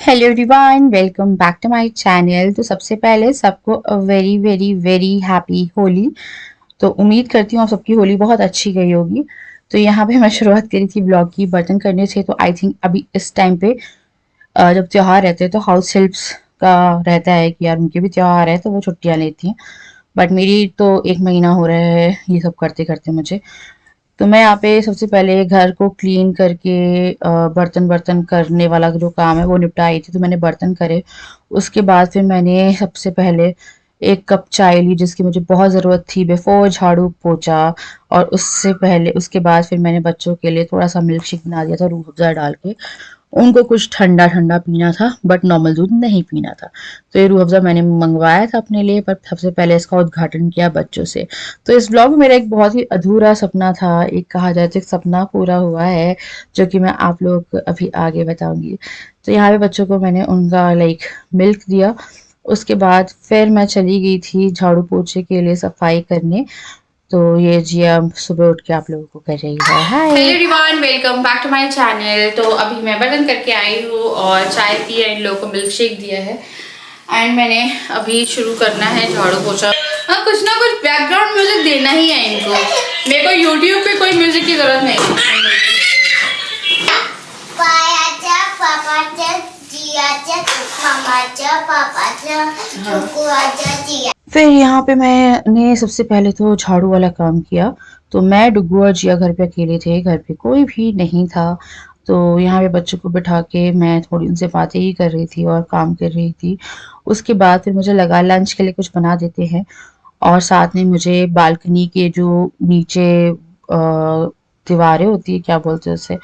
Hello everyone, welcome back to my channel. तो सबसे पहले सबको a very very very happy Holi. तो उम्मीद करती हूँ आप सबकी होली बहुत अच्छी गई होगी। तो यहाँ पे मैं शुरुआत करी थी ब्लॉग की, बर्तन करने से। तो आई थिंक अभी इस टाइम पे जब त्योहार रहते हैं तो हाउस हेल्प्स का रहता है कि यार उनके भी त्योहार है तो वो छुट्टियाँ लेती हैं। बट मेरी तो 1 महीना हो रहा है ये सब करते करते मुझे। तो मैं यहाँ पे सबसे पहले घर को क्लीन करके बर्तन वर्तन करने वाला जो काम है वो निपटाई थी। तो मैंने बर्तन करे, उसके बाद फिर मैंने सबसे पहले 1 कप चाय ली जिसकी मुझे बहुत ज़रूरत थी बिफोर झाड़ू पोछा। और उससे पहले उसके बाद फिर मैंने बच्चों के लिए थोड़ा सा मिल्क शेक बना दिया था रूह अफ़ज़ा डाल के। उनको कुछ ठंडा ठंडा पीना था बट नॉर्मल दूध नहीं पीना था। तो ये रूह अफ़ज़ा मैंने मंगवाया था अपने लिए, पर सबसे पहले इसका उद्घाटन किया बच्चों से। तो इस ब्लॉग में मेरा एक बहुत ही अधूरा सपना था, एक कहा जाए तो एक सपना पूरा हुआ है जो कि मैं आप लोगों को अभी आगे बताऊंगी। तो यहाँ पे बच्चों को मैंने उनका मिल्क दिया। उसके बाद फिर मैं चली गई थी झाड़ू पोछे के लिए सफाई करने। तो ये जिया सुबह उठ के आप लोगों को कर रही है hi. Hello everyone, welcome back to my channel. तो अभी मैं बर्तन करके आई हूँ और चाय पी है, इन लोगों को मिल्क शेक दिया है। एंड मैंने अभी शुरू करना है झाड़ू पोछा। हाँ, कुछ ना कुछ बैकग्राउंड म्यूजिक देना ही है इनको। मेरे को यूट्यूब पे कोई म्यूजिक की जरूरत नहीं है। फिर यहाँ पे मैंने सबसे पहले तो झाड़ू वाला काम किया। तो मैं, डुग्गू और जिया घर पे अकेले थे, घर पे कोई भी नहीं था। तो यहाँ पे बच्चों को बिठा के मैं थोड़ी उनसे बातें ही कर रही थी और काम कर रही थी। उसके बाद फिर मुझे लगा लंच के लिए कुछ बना देते हैं। और साथ में मुझे बालकनी के जो नीचे दीवारें होती है, क्या बोलते हैं उसे,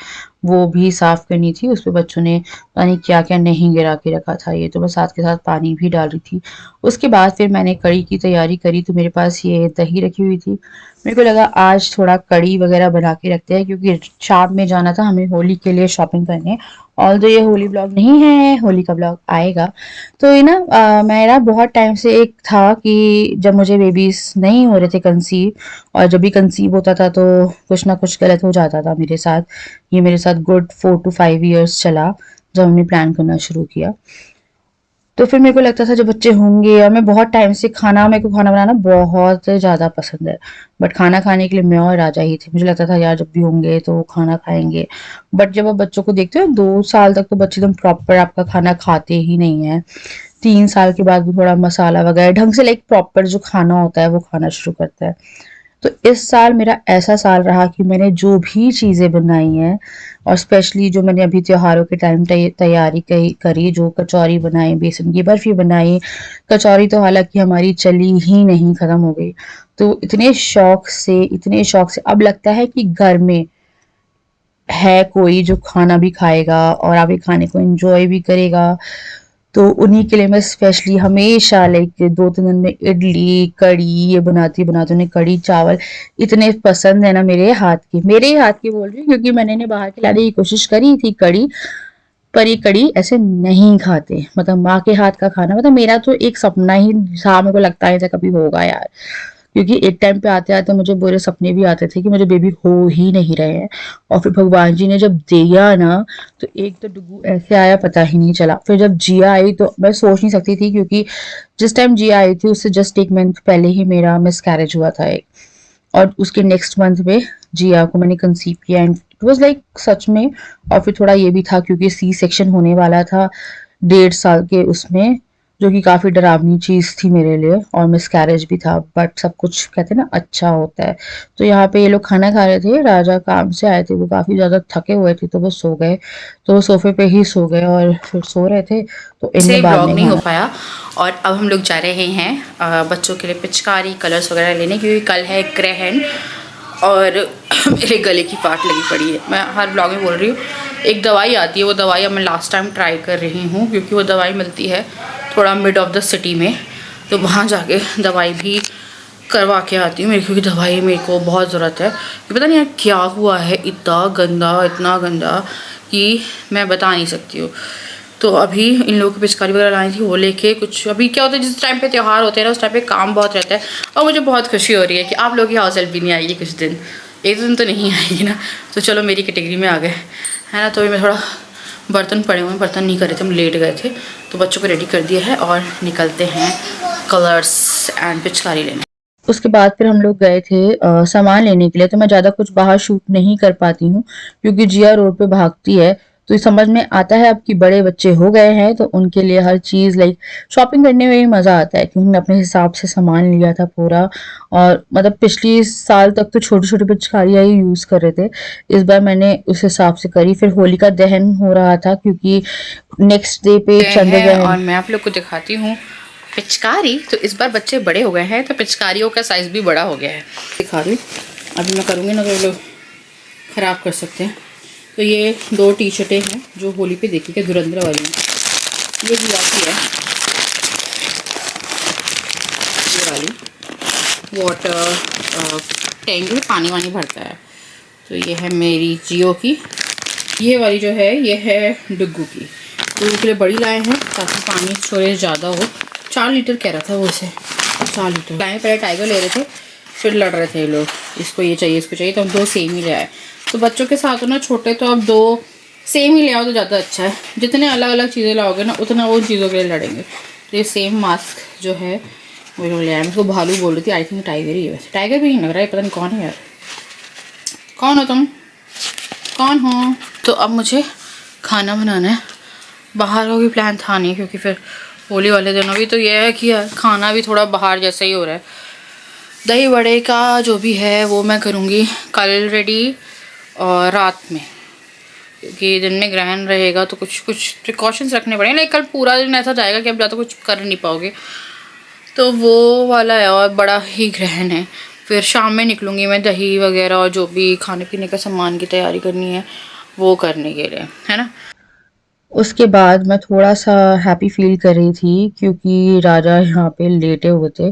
वो भी साफ करनी थी। उस पे बच्चों ने पता नहीं क्या क्या नहीं गिरा के रखा था। ये तो मैं साथ के साथ पानी भी डाल रही थी। उसके बाद फिर मैंने कढ़ी की तैयारी करी। तो मेरे पास ये दही रखी हुई थी। मेरे को लगा आज थोड़ा कढ़ी वगैरह बना के रखते हैं क्योंकि शाम में जाना था हमें होली के लिए शॉपिंग करने। ऑल्दो ये होली ब्लॉग नहीं है, होली का ब्लॉग आएगा। तो ये ना मेरा बहुत टाइम से एक था कि जब मुझे बेबीज नहीं हो रहे थे कंसीव, और जब भी कंसीव होता था तो कुछ ना कुछ गलत हो जाता था मेरे साथ। ये मेरे साथ गुड 4 to 5 years चला जब हमने प्लान करना शुरू किया। तो फिर मेरे को लगता था जब बच्चे होंगे, और मैं बहुत टाइम से मेरे को खाना बनाना बहुत ज़्यादा पसंद है। बट खाना खाने के लिए मैं और राजा ही थे। मुझे लगता था यार जब भी होंगे तो वो खाना खाएंगे। बट जब आप बच्चों को देखते हो 2 साल तक तो बच्चे एकदम प्रॉपर आपका खाना खाते ही नहीं है। 3 साल के बाद भी थोड़ा मसाला वगैरह ढंग से प्रॉपर जो खाना होता है वो खाना शुरू करता है। तो इस साल मेरा ऐसा साल रहा कि मैंने जो भी चीज़ें बनाई हैं, और स्पेशली जो मैंने अभी त्योहारों के टाइम तैयारी करी, जो कचौरी बनाई, बेसन की बर्फी बनाई। कचौरी तो हालांकि हमारी चली ही नहीं, ख़त्म हो गई। तो इतने शौक से अब लगता है कि घर में है कोई जो खाना भी खाएगा और आपके खाने को एंजॉय भी करेगा। तो उन्हीं के लिए मैं स्पेशली हमेशा 2-3 दिन में इडली कढ़ी ये बनाती बनाती उन्हें कढ़ी चावल इतने पसंद है ना मेरे ही हाथ की बोल रही हूँ क्योंकि मैंने इन्हें बाहर खिलाने की कोशिश करी थी कढ़ी। पर ये कढ़ी ऐसे नहीं खाते, मतलब माँ के हाथ का खाना, मतलब मेरा तो एक सपना ही था। मेरे को लगता है ऐसा कभी होगा यार, क्योंकि एक टाइम पे आते आते मुझे बुरे सपने भी आते थे कि मुझे बेबी हो ही नहीं रहे हैं। और फिर भगवान जी ने जब दिया ना, तो एक तो डुगू ऐसे आया पता ही नहीं चला। फिर जब जिया आई तो मैं सोच नहीं सकती थी, क्योंकि जिस टाइम जिया आई थी उससे जस्ट 1 मंथ पहले ही मेरा मिसकैरेज हुआ था एक। और उसके नेक्स्ट मंथ में जिया को मैंने कंसीव किया एंड इट वाज सच में। और फिर थोड़ा ये भी था क्योंकि सी सेक्शन होने वाला था 1.5 साल के उसमें, जो कि काफ़ी डरावनी चीज़ थी मेरे लिए, और मिसकैरेज भी था। बट सब कुछ कहते हैं ना अच्छा होता है। तो यहाँ पे ये लोग खाना खा रहे थे, राजा काम से आए थे, वो काफ़ी ज़्यादा थके हुए थे तो वो सो गए। तो वो सोफे पे ही सो गए और फिर सो रहे थे तो इनने बाद में नहीं हो पाया। और अब हम लोग जा रहे हैं बच्चों के लिए पिचकारी कलर्स वगैरह लेने, क्योंकि कल है ग्रहण और मेरे गले की फाट लगी पड़ी है। मैं हर ब्लॉग में बोल रही हूँ, एक दवाई आती है, वो दवाई अब मैं लास्ट टाइम ट्राई कर रही हूँ, क्योंकि वो दवाई मिलती है थोड़ा मिड ऑफ द सिटी में। तो वहाँ जाके दवाई भी करवा के आती हूँ, क्योंकि दवाई मेरे को बहुत ज़रूरत है। पता नहीं यार क्या हुआ है, इतना गंदा कि मैं बता नहीं सकती हूँ। तो अभी इन लोगों की पिचकारी वगैरह लानी थी, वो लेके कुछ अभी क्या होता है जिस टाइम पे त्यौहार होते हैं ना उस टाइम पे काम बहुत रहता है। और मुझे बहुत खुशी हो रही है कि आप लोग की हाउस हेल्प भी नहीं आएगी कुछ दिन, 1 दिन तो नहीं आएगी ना। तो चलो मेरी कैटेगरी में आ गए है ना। तो मैं थोड़ा बर्तन पड़े हुए हैं, बर्तन नहीं करे थे, हम लेट गए थे, तो बच्चों को रेडी कर दिया है और निकलते हैं कलर्स एंड पिचकारी लेने। उसके बाद फिर हम लोग गए थे सामान लेने के लिए। तो मैं ज़्यादा कुछ बाहर शूट नहीं कर पाती हूँ क्योंकि जिया रोड पे भागती है, तो ये समझ में आता है अब कि बड़े बच्चे हो गए हैं तो उनके लिए हर चीज़ लाइक शॉपिंग करने में ही मज़ा आता है, क्योंकि हमने अपने हिसाब से सामान लिया था पूरा। और मतलब पिछली साल तक तो छोटी छोटी पिचकारियाँ ही यूज़ कर रहे थे, इस बार मैंने उस हिसाब से करी। फिर होलिका दहन हो रहा था क्योंकि नेक्स्ट डे पे चंद्रग्रहण। और मैं आप लोग को दिखाती हूँ पिचकारी। तो इस बार बच्चे बड़े हो गए हैं तो पिचकारियों का साइज़ भी बड़ा हो गया है। दिखा रही हूँ, अभी मैं करूँगी ना तो लोग ख़राब कर सकते हैं। तो ये 2 टी शर्टें हैं जो होली पे देखी थी, धुरंधर वाली। ये जिया की है, ये वाली वाटर टैंक में पानी वानी भरता है। तो ये है मेरी जियो की। ये वाली जो है ये है डुग्गू की। डुग्गू के लिए बड़ी लाए हैं ताकि पानी स्टोरेज ज़्यादा हो। 4 लीटर कह रहा था वो उसे, 4 लीटर लाए। पहले टाइगर ले रहे थे, फिर लड़ रहे थे लोग, इसको ये चाहिए इसको चाहिए, तो हम 2 सेम ही ले आए। तो बच्चों के साथ हो ना छोटे, तो अब 2 सेम ही ले आओ तो ज़्यादा अच्छा है। जितने अलग अलग चीज़ें लाओगे ना उतना वो चीज़ों के लिए लड़ेंगे। तो ये सेम मास्क जो है वो लोग ले आए। मैं उसको भालू बोल रही थी, आई थिंक टाइगर ही है। वैसे टाइगर भी नहीं लग रहा है, पता नहीं कौन है यार। कौन हो तुम, कौन हो? तो अब मुझे खाना बनाना है। बाहर का भी प्लान था नहीं क्योंकि फिर होली वाले दिनों भी तो ये है कि यार खाना भी थोड़ा बाहर जैसा ही हो रहा है। दही बड़े का जो भी है वो मैं करूँगी कल रेडी और रात में, क्योंकि दिन में ग्रहण रहेगा तो कुछ कुछ प्रिकॉशंस रखने पड़ेंगे। लेकिन कल पूरा दिन ऐसा जाएगा कि अब ज़्यादा कुछ कर नहीं पाओगे, तो वो वाला है। और बड़ा ही ग्रहण है। फिर शाम में निकलूँगी मैं दही वगैरह और जो भी खाने पीने का सामान की तैयारी करनी है वो करने के लिए, है ना। उसके बाद मैं थोड़ा-सा हैप्पी फ़ील कर रही थी क्योंकि राजा यहाँ पे लेटे हुए थे।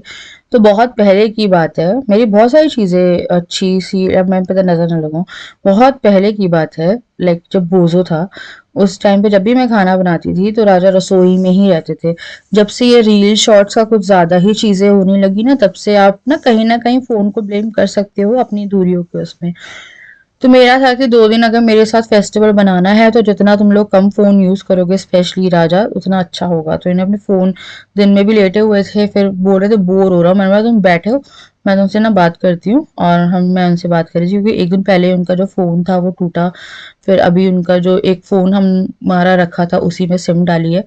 तो बहुत पहले की बात है, मेरी बहुत सारी चीज़ें अच्छी-सी, अब मैं पता नज़र ना लगाऊँ, बहुत पहले की बात है, लाइक जब बोज़ो था, उस टाइम पे जब भी मैं खाना बनाती थी तो राजा रसोई में ही रहते थे। जब से ये रील शॉर्ट्स का कुछ ज़्यादा ही चीज़ें होने लगी ना, तब से आप ना कहीं न कहीं फ़ोन को ब्लेम कर सकते हो अपनी दूरियों के उसमें। तो मेरा था कि 2 दिन अगर मेरे साथ फेस्टिवल बनाना है तो जितना तुम लोग कम फ़ोन यूज़ करोगे स्पेशली राजा, उतना अच्छा होगा। तो इन्हें अपने फ़ोन दिन में भी लेटे हुए थे, फिर बोल रहे थे बोर हो रहा हूँ। मैंने बोला तुम बैठे हो, मैं तुमसे ना बात करती हूँ। और मैं उनसे बात कर रही थी क्योंकि 1 दिन पहले उनका जो फ़ोन था वो टूटा। फिर अभी उनका जो एक फ़ोन हमारा रखा था उसी में सिम डाली है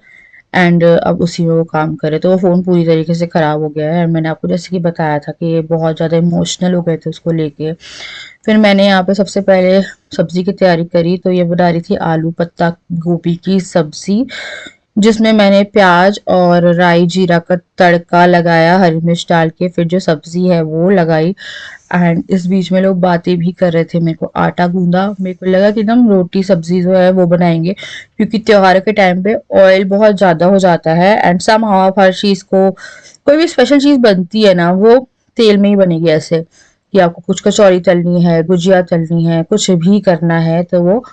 एंड अब उसी में वो काम करे, तो वो फ़ोन पूरी तरीके से ख़राब हो गया है। मैंने आपको जैसे कि बताया था कि ये बहुत ज़्यादा इमोशनल हो गए थे उसको लेके। फिर मैंने यहाँ पे सबसे पहले सब्ज़ी की तैयारी करी, तो ये बना रही थी आलू पत्ता गोभी की सब्ज़ी, जिसमें मैंने प्याज और राई जीरा का तड़का लगाया हरी मिर्च डाल के, फिर जो सब्ज़ी है वो लगाई। एंड इस बीच में लोग बातें भी कर रहे थे। मेरे को आटा गूंदा, मेरे को लगा कि ना हम रोटी सब्ज़ी जो है वो बनाएंगे क्योंकि त्योहार के टाइम पे ऑयल बहुत ज़्यादा हो जाता है एंड समहाउ आप हर चीज़ को, कोई भी स्पेशल चीज़ बनती है ना वो तेल में ही बनेगी। ऐसे कि आपको कुछ कचौरी तलनी है, गुजिया तलनी है, कुछ भी करना है तो वो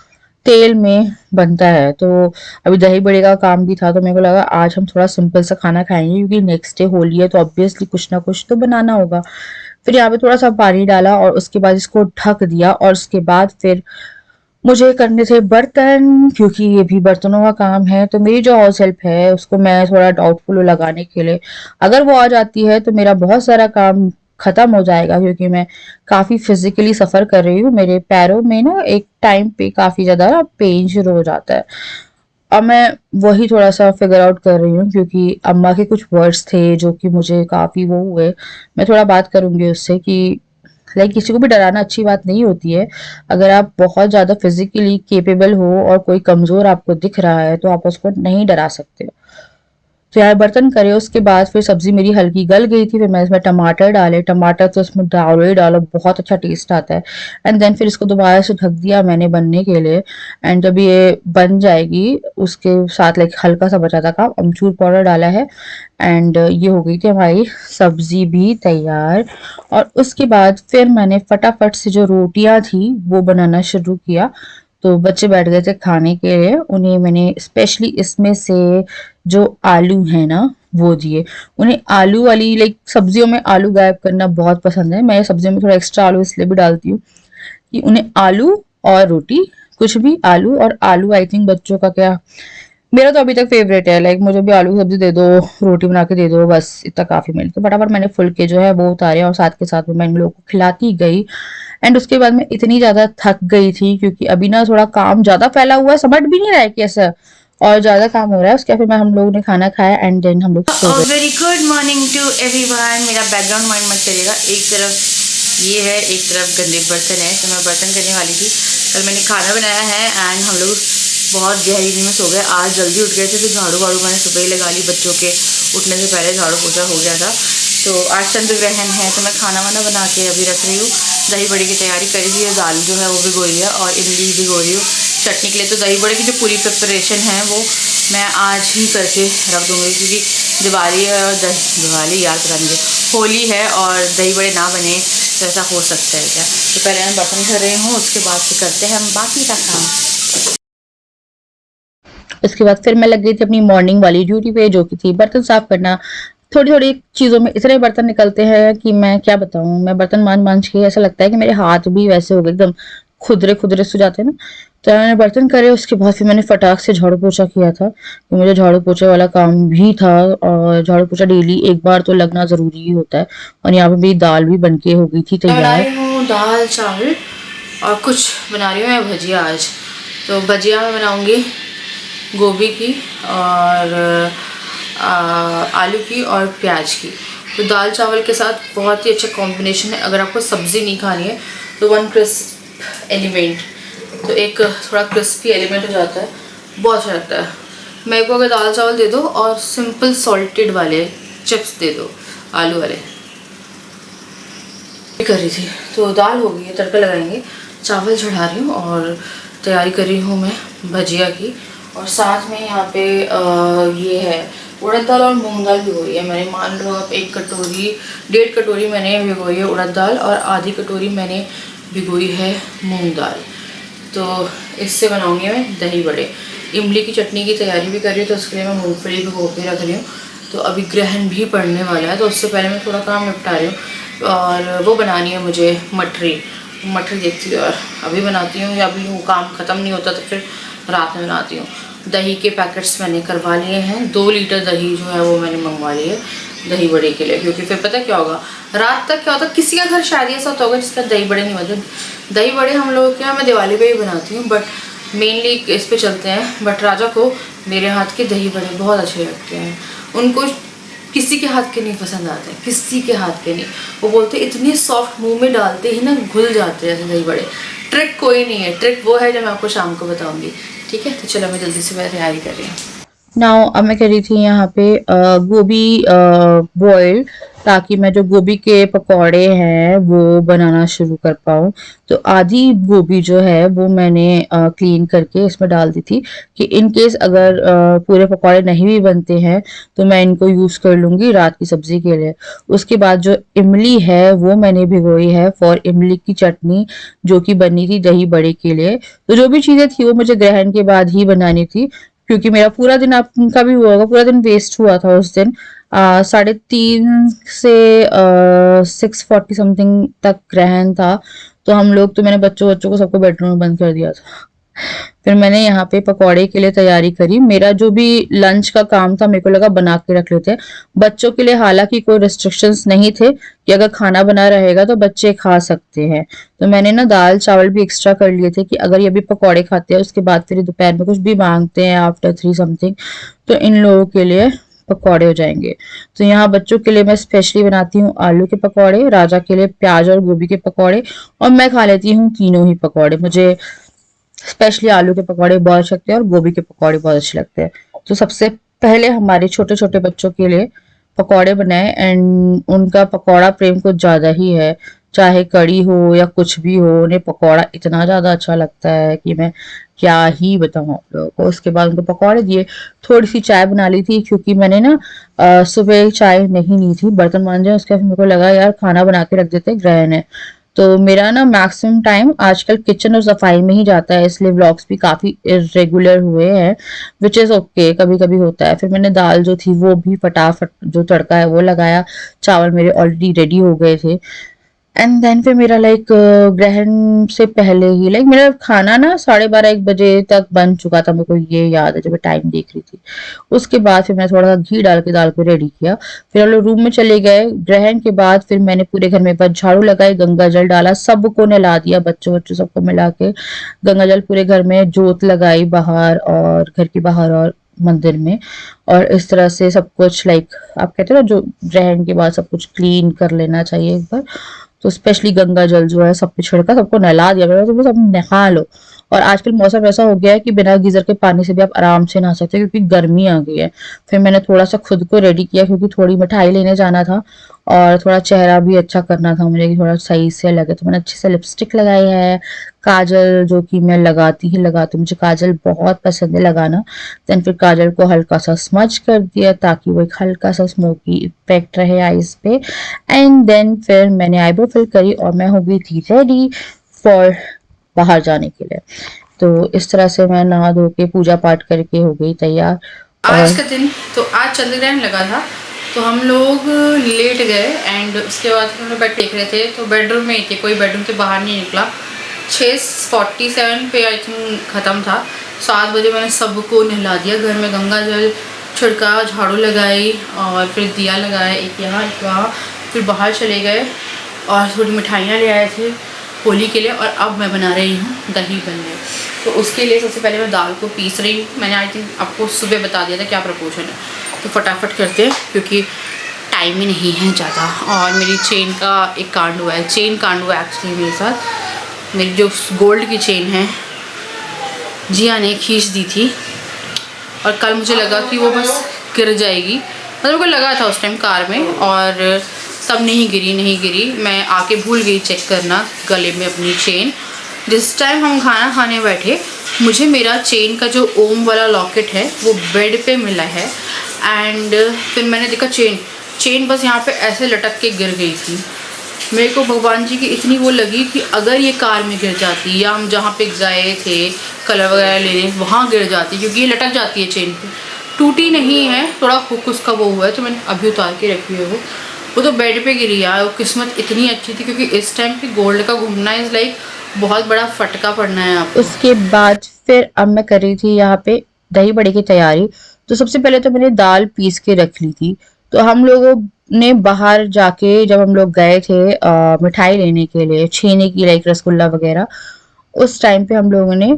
तेल में बनता है। तो अभी दही बड़े का काम भी था तो मेरे को लगा आज हम थोड़ा सिंपल सा खाना खाएंगे क्योंकि नेक्स्ट डे होली है तो ऑब्वियसली कुछ ना कुछ तो बनाना होगा। फिर यहाँ पे थोड़ा सा पानी डाला और उसके बाद इसको ढक दिया और उसके बाद फिर मुझे करने थे बर्तन, क्योंकि ये भी बर्तनों का काम है। तो मेरी जो हाउस हेल्प है उसको मैं थोड़ा डाउटफुल हूँ लगाने के लिए। अगर वो आ जाती है तो मेरा बहुत सारा काम खत्म हो जाएगा क्योंकि मैं काफ़ी फिजिकली सफ़र कर रही हूँ। मेरे पैरों में ना एक टाइम पे काफ़ी ज़्यादा पेन शुरू हो जाता है। अब मैं वही थोड़ा सा फिगर आउट कर रही हूँ क्योंकि अम्मा के कुछ वर्ड्स थे जो कि मुझे काफ़ी वो हुए। मैं थोड़ा बात करूँगी उससे कि लाइक किसी को भी डराना अच्छी बात नहीं होती है। अगर आप बहुत ज़्यादा फिजिकली केपेबल हो और कोई कमज़ोर आपको दिख रहा है तो आप उसको नहीं डरा सकते हो। तो यार बर्तन करे, उसके बाद फिर सब्जी मेरी हल्की गल गई थी, फिर मैं इसमें टमाटर डाले। टमाटर तो इसमें डालो ही डालो, बहुत अच्छा टेस्ट आता है। एंड देन फिर इसको दोबारा से ढक दिया मैंने बनने के लिए। एंड जब ये बन जाएगी उसके साथ लाइक हल्का सा बचा था काम, अमचूर पाउडर डाला है एंड ये हो गई थी हमारी सब्जी भी तैयार। और उसके बाद फिर मैंने फटाफट से जो रोटियां थी वो बनाना शुरू किया। तो बच्चे बैठ गए थे खाने के लिए, उन्हें मैंने स्पेशली इसमें से जो आलू है ना वो दिए। उन्हें आलू वाली लाइक सब्जियों में आलू गायब करना बहुत पसंद है। मैं सब्जियों में थोड़ा एक्स्ट्रा आलू इसलिए भी डालती हूँ कि उन्हें आलू और रोटी कुछ भी, आलू। और आलू आई थिंक बच्चों का क्या, मेरा तो अभी तक फेवरेट है। लाइक मुझे भी आलू की सब्जी दे दो, रोटी बना के दे दो, बस इतना काफी मेरे। तो फटाफट मैंने फुलके जो है वो उतारे और साथ के साथ में मैं इन लोगों को खिलाती गई। एंड उसके बाद मैं इतनी ज्यादा थक गई थी क्योंकि अभी ना थोड़ा काम ज्यादा फैला हुआ है, समझ भी नहीं रहा है कि ऐसा और ज्यादा काम हो रहा है। उसके बाद फिर मैं हम लोगों ने खाना खाया एंड देन हम लोग सो गए। Very good morning to everyone. मेरा बैकग्राउंड माइंड मत करिएगा, एक तरफ ये है, एक तरफ गंदे बर्तन है। तो मैं बर्तन करने वाली थी। कल मैंने खाना बनाया है एंड हम लोग बहुत गहरी नींद में सो गए। आज जल्दी उठ गए थे तो झाड़ू वाड़ू मैंने सुबह ही लगा ली, बच्चों के उठने से पहले झाड़ू पोछा हो गया था। तो आज चंद्र ग्रहण है तो मैं खाना वाना बना के अभी रख रही हूँ। दही बड़े की तैयारी करी हुई है, दाल जो है वो भिगोई है और इमली भिगोई हूँ चटनी के लिए। तो दही बड़े की जो पूरी प्रिपरेशन है वो मैं आज ही करके रख दूँगी क्योंकि दिवाली है और दिवाली याद पता नहीं, होली है और दही बड़े ना बने तो ऐसा हो सकता है क्या। तो पहले मैं बर्तन धर रही हूँ, उसके बाद फिर करते हैं हम बाकी का काम। उसके बाद फिर मैं लग गई थी अपनी मॉर्निंग वाली ड्यूटी पे, जो कि थी बर्तन साफ करना। थोड़ी थोड़ी चीज़ों में इतने बर्तन निकलते हैं कि मैं क्या बताऊँ। मैं बर्तन मान मान के ऐसा लगता है कि मेरे हाथ भी वैसे हो गए एकदम खुदरे खुदरे से जाते हैं ना। तो मैंने बर्तन करे, उसके बाद फिर मैंने फटाक से झाड़ू पोछा किया था कि मुझे झाड़ू पोछे वाला काम भी था। और झाड़ू पोछा डेली एक बार तो लगना ज़रूरी ही होता है। और यहाँ पे मेरी दाल भी बनके हो गई थी तैयार। बना रही हूँ दाल चावल और कुछ बना रही हूँ मैं भजिया आज। तो भजिया मैं बनाऊँगी गोभी की और आलू की और प्याज की। तो दाल चावल के साथ बहुत ही अच्छा कॉम्बिनेशन है। अगर आपको सब्ज़ी नहीं खानी है तो वन क्रिस्प एलिमेंट, तो एक थोड़ा क्रिस्पी एलिमेंट हो जाता है, बहुत अच्छा लगता है। मेरे को अगर दाल चावल दे दो और सिंपल सॉल्टेड वाले चिप्स दे दो आलू वाले, कर रही थी। तो दाल हो गई है, तड़का लगाएंगे, चावल चढ़ा रही हूँ और तैयारी कर रही हूँ मैं भजिया की। और साथ में यहाँ पे ये है उड़द दाल और मूंग दाल भिगोई है मैंने। मान लो आप 1 कटोरी 1.5 कटोरी मैंने भिगोई है उड़द दाल और आधी कटोरी मैंने भिगोई है मूंग दाल। तो इससे बनाऊँगी मैं दही बड़े। इमली की चटनी की तैयारी भी कर रही हूँ तो उसके लिए मैं मूँगफली भिगो के रख रही हूँ। तो अभी ग्रहण भी पड़ने वाला है तो उससे पहले मैं थोड़ा काम निपटा रही हूँ। और वो बनानी है मुझे मटरी देखती हूँ और अभी बनाती हूँ, या अभी वो काम ख़त्म नहीं होता तो फिर रात में बनाती हूँ। दही के पैकेट्स मैंने करवा लिए हैं, 2 लीटर दही जो है वो मैंने मंगवा ली है दही बड़े के लिए। क्योंकि फिर पता क्या होगा, रात तक क्या होता है, किसी का घर शायद ऐसा होता होगा जिसका दही बड़े नहीं बनते। दही बड़े हम लोग क्या, मैं दिवाली पे ही बनाती हूँ बट मेनली इस पे चलते हैं। बट राजा को मेरे हाथ के दही बड़े बहुत अच्छे लगते हैं। उनको किसी के हाथ के नहीं पसंद आते, किसी के हाथ के नहीं। वो बोलते इतने सॉफ्ट, मुंह में डालते ही ना घुल जाते हैं ऐसे दही बड़े। ट्रिक कोई नहीं है, ट्रिक वो है जो मैं आपको शाम को बताऊंगी। ठीक है, तो चलो मैं जल्दी से मैं तैयारी कर रही हूँ। नाउ अब मैं कह रही थी यहाँ पे गोभी बॉयल, ताकि मैं जो गोभी के पकौड़े हैं वो बनाना शुरू कर पाऊँ। तो आधी गोभी जो है वो मैंने क्लीन करके इसमें डाल दी थी कि इन केस अगर पूरे पकौड़े नहीं भी बनते हैं तो मैं इनको यूज़ कर लूँगी रात की सब्ज़ी के लिए। उसके बाद जो इमली है वो मैंने भिगोई है फॉर इमली की चटनी, जो कि बनी थी दही बड़े के लिए। तो जो भी चीज़ें थी वो मुझे ग्रहण के बाद ही बनानी थी क्योंकि मेरा पूरा दिन, आपका भी हुआ होगा, पूरा दिन वेस्ट हुआ था उस दिन। 3:30 से 6:40 समथिंग तक ग्रहण था। तो हम लोग, तो मैंने बच्चों बच्चों को सबको बेडरूम में बंद कर दिया था। फिर मैंने यहाँ पे पकौड़े के लिए तैयारी करी। मेरा जो भी लंच का काम था मेरे को लगा बना के रख लेते हैं। बच्चों के लिए हालांकि कोई रिस्ट्रिक्शंस नहीं थे कि अगर खाना बना रहेगा तो बच्चे खा सकते हैं। तो मैंने ना दाल चावल भी एक्स्ट्रा कर लिए थे कि अगर ये भी पकौड़े खाते हैं उसके बाद फिर दोपहर में कुछ भी मांगते हैं आफ्टर 3 समथिंग, तो इन लोगों के लिए पकौड़े हो जाएंगे। तो यहाँ बच्चों के लिए मैं स्पेशली बनाती हूँ आलू के पकौड़े, राजा के लिए प्याज और गोभी के पकौड़े, और मैं खा लेती हूँ तीनों ही पकौड़े। मुझे स्पेशली आलू के पकौड़े बहुत अच्छे लगते हैं और गोभी के पकौड़े बहुत अच्छे लगते हैं। तो सबसे पहले हमारे छोटे छोटे बच्चों के लिए पकौड़े बनाए एंड उनका पकौड़ा प्रेम कुछ ज़्यादा ही है। चाहे कड़ी हो या कुछ भी हो, उन्हें पकौड़ा इतना ज़्यादा अच्छा लगता है कि मैं क्या ही बताऊँ आप लोगों को। उसके बाद उनको पकौड़े दिए, थोड़ी सी चाय बना ली थी क्योंकि मैंने ना सुबह चाय नहीं ली थी, बर्तन मांजे। उसके बाद मेरे को लगा यार खाना बना के रख देते, ग्रहण है। तो मेरा ना मैक्सिमम टाइम आजकल किचन और सफाई में ही जाता है, इसलिए व्लॉग्स भी काफ़ी इरेगुलर हुए हैं, विच इज़ ओके, कभी कभी होता है। फिर मैंने दाल जो थी वो भी फटाफट जो तड़का है वो लगाया। चावल मेरे ऑलरेडी रेडी हो गए थे एंड देन फिर मेरा लाइक ग्रहण से पहले ही लाइक मेरा खाना ना 12:30-1 बजे तक बन चुका था, मेरे को ये याद है जब मैं टाइम देख रही थी। उसके बाद फिर मैं थोड़ा सा घी डाल के दाल को रेडी किया, फिर हम लोग रूम में चले गए। ग्रहण के बाद फिर मैंने पूरे घर में एक बार झाड़ू लगाई, गंगा जल डाला, सबको नहला दिया, बच्चों बच्चों सबको मिला के गंगा जल पूरे घर में, जोत लगाई बाहर और घर के बाहर और मंदिर में। और इस तरह से सब कुछ लाइक आप कहते हो ना, जो ग्रहण के बाद सब कुछ क्लीन कर लेना चाहिए एक बार, तो स्पेशली गंगा जल जो है सब पे छिड़का, सबको नहला दिया मैंने, तो सब नहा लो। और आजकल मौसम ऐसा हो गया है कि बिना गीजर के पानी से भी आप आराम से नहा सकते हैं, क्योंकि गर्मी आ गई है। फिर मैंने थोड़ा सा खुद को रेडी किया, क्योंकि थोड़ी मिठाई लेने जाना था और थोड़ा चेहरा भी अच्छा करना था मुझे, कि थोड़ा सही से लगे। तो मैंने अच्छे से लिपस्टिक लगाई है, काजल जो कि मैं लगाती ही लगाती हूँ, मुझे काजल बहुत पसंद है लगाना। देन फिर काजल को हल्का सा स्मज कर दिया, ताकि वो एक हल्का सा स्मोकी इफेक्ट रहे आईज पे। एंड देन फिर मैंने आईब्रो फिल करी और मैं हो गई थी रेडी फॉर बाहर जाने के लिए। तो इस तरह से मैं नहा धो के पूजा पाठ करके हो गई तैयार। आज का दिन तो आज चंद्र ग्रहण लगा था, तो हम लोग लेट गए एंड उसके बाद हम लोग बेड देख रहे थे, तो बेडरूम में ही थे, कोई बेडरूम से बाहर नहीं निकला। 6:47 पे आई थिंक ख़त्म था। 7 बजे मैंने सबको नहला दिया, घर में गंगा जल छिड़का, झाड़ू लगाई और फिर दिया लगाया, एक यहाँ एक वहाँ। फिर बाहर चले गए और थोड़ी मिठाइयाँ ले आए थे होली के लिए। और अब मैं बना रही हूँ दही बल्ले। तो उसके लिए सबसे पहले मैं दाल को पीस रही हूँ। मैंने आई थिंक आपको सुबह बता दिया था क्या प्रपोर्शन है, तो फटाफट करते हैं क्योंकि टाइम ही नहीं है ज़्यादा। और मेरी चेन का एक कांड हुआ है, चेन कांड हुआ एक्चुअली मेरे साथ। मेरी जो गोल्ड की चेन है जिया ने खींच दी थी और कल मुझे लगा कि वो बस गिर जाएगी, मतलब को लगा था उस टाइम कार में, और तब नहीं गिरी। मैं आके भूल गई चेक करना गले में अपनी चेन। जिस टाइम हम खाना खाने बैठे, मुझे मेरा चेन का जो ओम वाला लॉकेट है वो बेड पे मिला है। एंड फिर मैंने देखा चेन बस यहाँ पे ऐसे लटक के गिर गई थी। मेरे को भगवान जी की इतनी वो लगी कि अगर ये कार में गिर जाती या हम जहाँ पे गए थे कलर वगैरह लेने वहाँ गिर जाती, क्योंकि ये लटक जाती है चेन पे, टूटी नहीं है, थोड़ा हुक उसका वो हुआ है, तो मैंने अभी उतार के रखी है वो तो बेड पे गिरी यार। वो किस्मत इतनी अच्छी थी, क्योंकि इस टाइम पे गोल्ड का घूमना इज़ लाइक बहुत बड़ा फटका पड़ना है आपको। उसके बाद फिर अब मैं कर रही थी यहाँ पे दही बड़े की तैयारी। तो सबसे पहले तो मैंने दाल पीस के रख ली थी। तो हम लोगों ने बाहर जाके, जब हम लोग गए थे मिठाई लेने के लिए, छेने की लाइक रसगुल्ला वगैरह, उस टाइम पे हम लोगों ने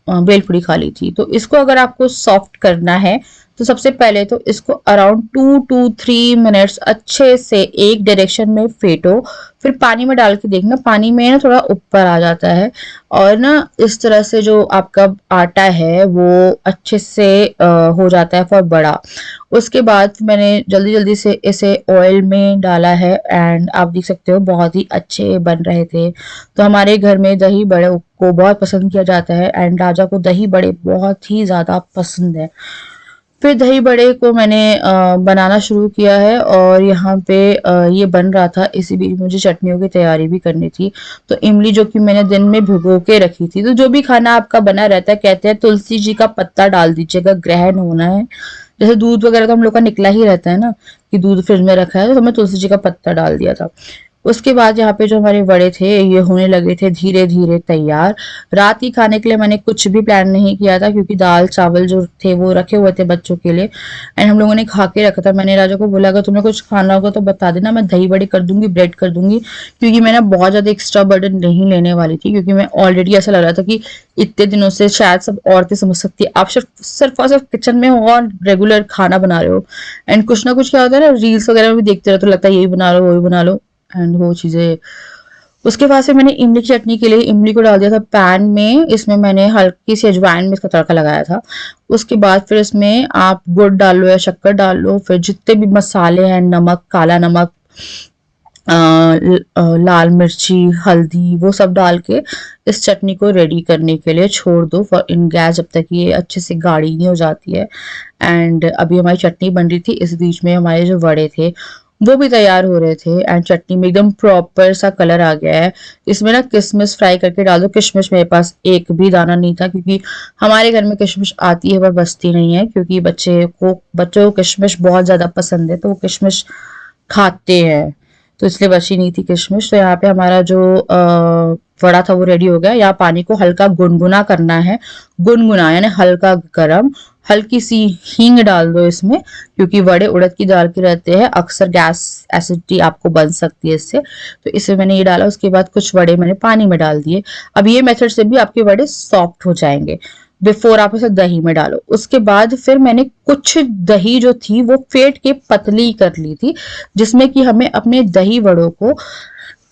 भेलपूरी खा ली थी। तो इसको अगर आपको सॉफ्ट करना है, तो सबसे पहले तो इसको अराउंड 2 to 3 मिनट्स अच्छे से एक डायरेक्शन में फेंटो। फिर पानी में डाल के देखना, पानी में ना थोड़ा ऊपर आ जाता है, और ना इस तरह से जो आपका आटा है वो अच्छे से हो जाता है फॉर बड़ा। उसके बाद मैंने जल्दी जल्दी से इसे ऑयल में डाला है एंड आप देख सकते हो बहुत ही अच्छे बन रहे थे। तो हमारे घर में दही बड़े को बहुत पसंद किया जाता है एंड राजा को दही बड़े बहुत ही ज़्यादा पसंद है। फिर दही बड़े को मैंने बनाना शुरू किया है और यहाँ पे ये बन रहा था, इसी बीच मुझे चटनियों की तैयारी भी करनी थी। तो इमली जो कि मैंने दिन में भिगो के रखी थी, तो जो भी खाना आपका बना रहता है, कहते हैं तुलसी जी का पत्ता डाल दीजिएगा, ग्रहण होना है। जैसे दूध वगैरह तो हम लोग का निकला ही रहता है ना, कि दूध फ्रिज में रखा है, तो मैं तुलसी जी का पत्ता डाल दिया था। उसके बाद यहाँ पे जो हमारे वड़े थे ये होने लगे थे धीरे धीरे तैयार। रात की खाने के लिए मैंने कुछ भी प्लान नहीं किया था, क्योंकि दाल चावल जो थे वो रखे हुए थे बच्चों के लिए एंड हम लोगों ने खा के रखा था। मैंने राजा को बोला अगर तुम्हें कुछ खाना होगा तो बता देना, मैं दही बड़े कर दूंगी, ब्रेड कर दूंगी, क्योंकि मैं ना बहुत ज्यादा एक्स्ट्रा बर्डन नहीं लेने वाली थी। क्योंकि मैं ऑलरेडी ऐसा लग रहा था कि इतने दिनों से शायद सब औरतें समझ सकती है, आप सिर्फ और सिर्फ किचन में हो और रेगुलर खाना बना रहे हो, एंड कुछ ना कुछ क्या होता है ना, रील्स वगैरह में भी देखते रहो तो लगता है यही बना लो वही बना लो एंड वो चीजें। उसके बाद से मैंने इमली की चटनी के लिए इमली को डाल दिया था पैन में, इसमें मैंने हल्की सी अजवाइन में इसका तड़का लगाया था। उसके बाद फिर इसमें आप गुड़ डाल लो या शक्कर डाल लो, फिर जितने भी मसाले हैं, नमक, काला नमक, लाल मिर्ची, हल्दी, वो सब डाल के इस चटनी को रेडी करने के लिए छोड़ दो फॉर इन गैस, जब तक ये अच्छे से गाढ़ी नहीं हो जाती है। एंड अभी हमारी चटनी बन रही थी, इस बीच में हमारे जो वड़े थे वो भी तैयार हो रहे थे एंड चटनी में एकदम प्रॉपर सा कलर आ गया है। इसमें ना किशमिश फ्राई करके डाल दो। किशमिश मेरे पास एक भी दाना नहीं था, क्योंकि हमारे घर में किशमिश आती है पर बचती नहीं है, क्योंकि बच्चों को किशमिश बहुत ज्यादा पसंद है, तो वो किशमिश खाते हैं। तो इसलिए बची नहीं थी किशमिश। तो यहाँ पे हमारा जो वड़ा था वो रेडी हो गया। यहाँ पानी को हल्का गुनगुना करना है, गुनगुना यानी हल्का गरम। हल्की सी हींग डाल दो इसमें, क्योंकि वड़े उड़द की दाल के रहते हैं, अक्सर गैस एसिडिटी आपको बन सकती है इससे। तो इसमें मैंने ये डाला। उसके बाद कुछ वड़े मैंने पानी में डाल दिए। अब ये मेथड से भी आपके वड़े सॉफ्ट हो जाएंगे। बिफोर आप इसे दही में डालो। उसके बाद फिर मैंने कुछ दही जो थी वो फेंट के पतली कर ली थी, जिसमें कि हमें अपने दही वड़ों को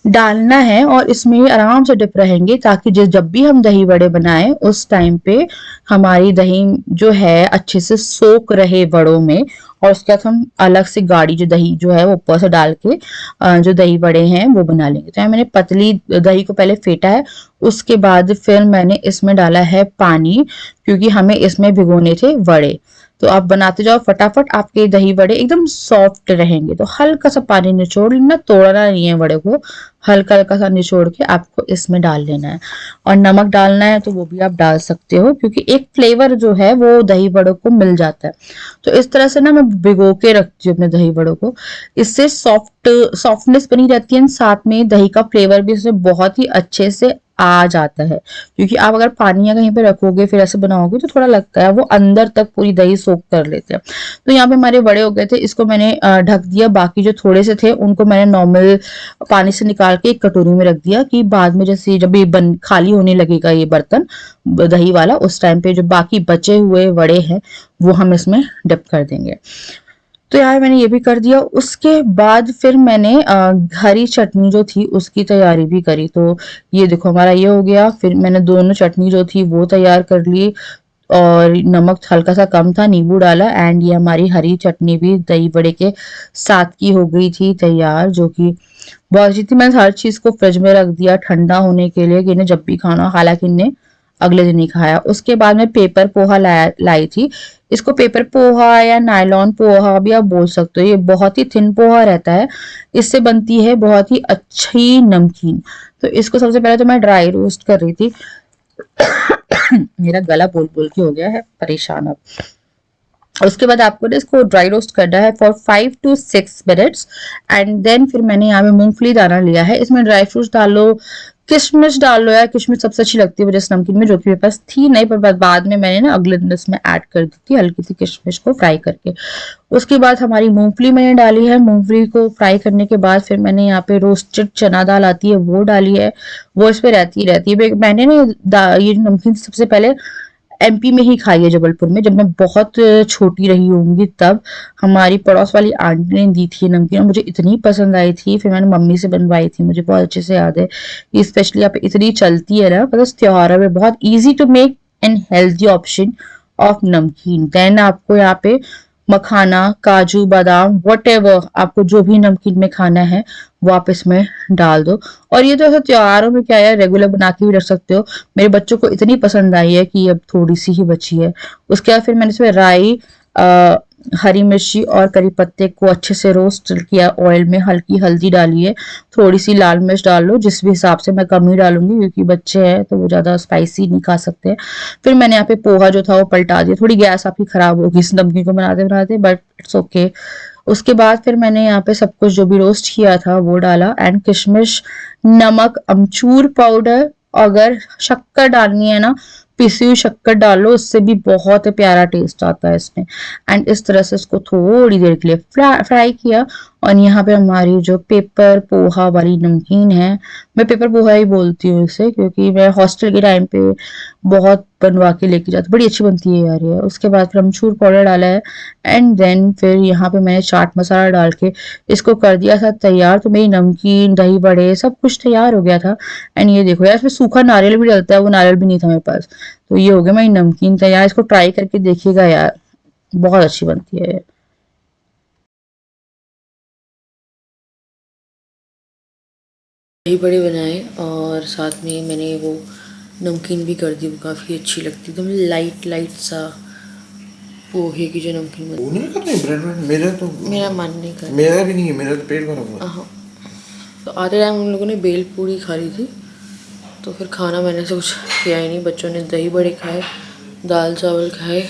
डालना है और इसमें ये आराम से डिप रहेंगे, ताकि जब भी हम दही वड़े बनाएं उस टाइम पे हमारी दही जो है अच्छे से सोक रहे वड़ों में। और उसके बाद हम अलग से गाढ़ी जो दही जो है वो ऊपर से डाल के जो दही वड़े हैं वो बना लेंगे। तो मैंने पतली दही को पहले फेंटा है। उसके बाद फिर मैंने इसमें डाला है पानी, क्योंकि हमें इसमें भिगोने थे वड़े। तो आप बनाते जाओ फटाफट, आपके दही वड़े एकदम सॉफ्ट रहेंगे। तो हल्का सा पानी निचोड़ लेना, तोड़ना नहीं है वड़े को, हल्का हल्का सा निचोड़ के आपको इसमें डाल लेना है। और नमक डालना है तो वो भी आप डाल सकते हो, क्योंकि एक फ्लेवर जो है वो दही वड़ों को मिल जाता है। तो इस तरह से ना मैं भिगो के रखती हूँ अपने दही वड़ों को। इससे सॉफ्टनेस बनी रहती है, साथ में दही का फ्लेवर भी इसमें बहुत ही अच्छे से आ जाता है। क्योंकि आप अगर पानी या कहीं पे रखोगे फिर ऐसे बनाओगे तो थोड़ा लगता है, वो अंदर तक पूरी दही सोख कर लेते हैं। तो यहाँ पे हमारे बड़े हो गए थे, इसको मैंने ढक दिया। बाकी जो थोड़े से थे उनको मैंने नॉर्मल पानी से निकाल के एक कटोरी में रख दिया, कि बाद में जैसे जब ये बन खाली होने लगेगा ये बर्तन दही वाला, उस टाइम पे जो बाकी बचे हुए वड़े हैं वो हम इसमें डिप कर देंगे। तो यार मैंने ये भी कर दिया। उसके बाद फिर मैंने हरी चटनी जो थी उसकी तैयारी भी करी। तो ये देखो हमारा ये हो गया। फिर मैंने दोनों चटनी जो थी वो तैयार कर ली, और नमक हल्का सा कम था, नींबू डाला। एंड ये हमारी हरी चटनी भी दही बड़े के साथ की हो गई थी तैयार, जो कि बहुत अच्छी थी। मैंने हर चीज को फ्रिज में रख दिया ठंडा होने के लिए, कि इन्हें जब भी खाना, हालांकि इन्हें अगले दिन ही खाया। उसके बाद मैं पेपर पोहा लाई थी। इसको पेपर पोहा या नायलॉन पोहा भी आप बोल सकते हो। ये बहुत ही थिन पोहा रहता है, इससे बनती है बहुत ही अच्छी नमकीन। तो इसको सबसे पहले तो मैं ड्राई रोस्ट कर रही थी। मेरा गला बोल बोल के हो गया है परेशान अब। उसके बाद आपको ना इसको ड्राई रोस्ट करना है for 5 to 6 minutes. And then फिर मैंने यहाँ पे मूंगफली दाना लिया है, इसमें ड्राई फ्रूट्स डालो, किशमिश डाल लो। यार किशमिश सबसे अच्छी लगती है मुझे इस नमकीन में, जो कि मेरे पास थी नहीं, पर बाद में मैंने ना अगले दिन इसमें ऐड कर दी थी हल्की सी किशमिश को फ्राई करके। उसके बाद हमारी मूंगफली मैंने डाली है। मूंगफली को फ्राई करने के बाद फिर मैंने यहाँ पे रोस्टेड चना दाल आती है वो डाली है। वो इस पे रहती है। मैंने ना ये नमकीन सबसे पहले एमपी में ही खाई है, जबलपुर में। जब मैं बहुत छोटी रही होंगी तब हमारी पड़ोस वाली आंटी ने दी थी नमकीन, मुझे इतनी पसंद आई थी। फिर मैंने मम्मी से बनवाई थी, मुझे बहुत अच्छे से याद है। स्पेशली यहाँ पे इतनी चलती है ना, मतलब त्योहारों में बहुत easy to make and healthy option of नमकीन। देन आपको यहाँ पे मखाना, काजू, बादाम, वट आपको जो भी नमकीन में खाना है वो आप इसमें डाल दो। और ये तो ऐसा त्योहारों में क्या है, रेगुलर बना के भी रख सकते हो। मेरे बच्चों को इतनी पसंद आई है कि अब थोड़ी सी ही बची है। उसके बाद फिर मैंने इसमें राई, हरी मिर्ची और करी पत्ते को अच्छे से रोस्ट किया ऑयल में, हल्की हल्दी डाली है, थोड़ी सी लाल मिर्च डाल लो, जिस भी हिसाब से, मैं कम ही डालूंगी क्योंकि बच्चे हैं तो वो ज्यादा स्पाइसी नहीं खा सकते। फिर मैंने यहाँ पे पोहा जो था वो पलटा दिया। थोड़ी गैस आपकी खराब होगी इस नमकीन को बनाते बनाते, बट इट्स ओके। उसके बाद फिर मैंने यहाँ पे सब कुछ जो भी रोस्ट किया था वो डाला। एंड किशमिश, नमक, अमचूर पाउडर, अगर शक्कर डालनी है ना, पिसी हुई शक्कर डालो, उससे भी बहुत प्यारा टेस्ट आता है इसमें। एंड इस तरह से इसको थोड़ी देर के लिए फ्राई किया। और यहाँ पे हमारी जो पेपर पोहा वाली नमकीन है, मैं पेपर पोहा ही बोलती हूँ इसे, क्योंकि मैं हॉस्टल के टाइम पे बहुत बनवा के लेके जाती, बड़ी अच्छी बनती है यार ये। उसके बाद फिर अमचूर पाउडर डाला है। एंड देन फिर यहाँ पे मैंने चाट मसाला डाल के इसको कर दिया था तैयार। तो मेरी नमकीन, दही बड़े, सब कुछ तैयार हो गया था। एंड ये देखो यार, इसमें सूखा नारियल भी डलता है, वो नारियल भी नहीं था मेरे पास। तो ये हो गया मेरी नमकीन तैयार। इसको ट्राई करके देखिएगा यार, बहुत अच्छी बनती है। दही बड़े बनाए और साथ में मैंने वो नमकीन भी कर दी, वो काफ़ी अच्छी लगती है, एकदम लाइट लाइट सा पोहे की जो नमकीन वो नहीं करते ब्रेड में। मेरा मन नहीं कर, मेरा भी नहीं है, मेरा तो पेट भरा हुआ है। हाँ। तो आधे टाइम हम लोगों ने बेल पूरी खा ली थी, तो फिर खाना मैंने से कुछ किया ही नहीं। बच्चों ने दही बड़े खाए, दाल चावल खाए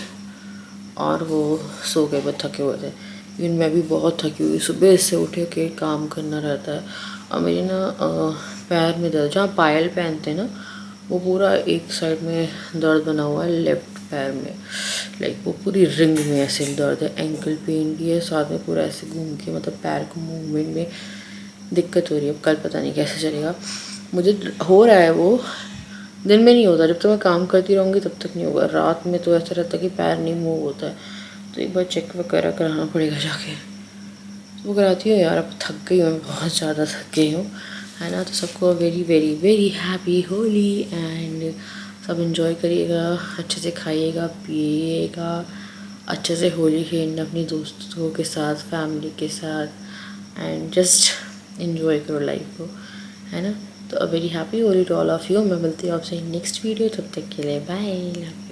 और वो सो गए, बहुत थके हुए थे। लेकिन मैं भी बहुत थकी हुई, सुबह से उठे के काम करना रहता है। और मेरी ना पैर में दर्द, जहाँ पायल पहनते हैं ना वो पूरा एक साइड में दर्द बना हुआ है, लेफ्ट पैर में, लाइक वो पूरी रिंग में ऐसे दर्द है। एंकल पेन भी है साथ में, पूरा ऐसे घूम के मतलब पैर को मूवमेंट में दिक्कत हो रही है। अब कल पता नहीं कैसे चलेगा। मुझे हो रहा है वो, दिन में नहीं होता, जब तक मैं काम करती रहूँगी तब तक नहीं होगा। रात में तो ऐसा रहता है कि पैर नहीं मूव होता है, तो एक बार चेक वगैरह कराना पड़ेगा जाके। तो वो कराती हूँ यार, अब थक गई हूँ मैं, बहुत ज़्यादा थक गई हूँ, है ना। तो सबको very very very happy Holi, and सब इन्जॉय करिएगा, अच्छे से खाइएगा पिएगा, अच्छे से होली खेलना अपनी दोस्तों के साथ, फैमिली के साथ, एंड जस्ट इन्जॉय करो लाइफ को, है ना। तो a very happy Holi to all of you. मैं मिलती हूँ आपसे नेक्स्ट वीडियो, तब तक के लिए बाय।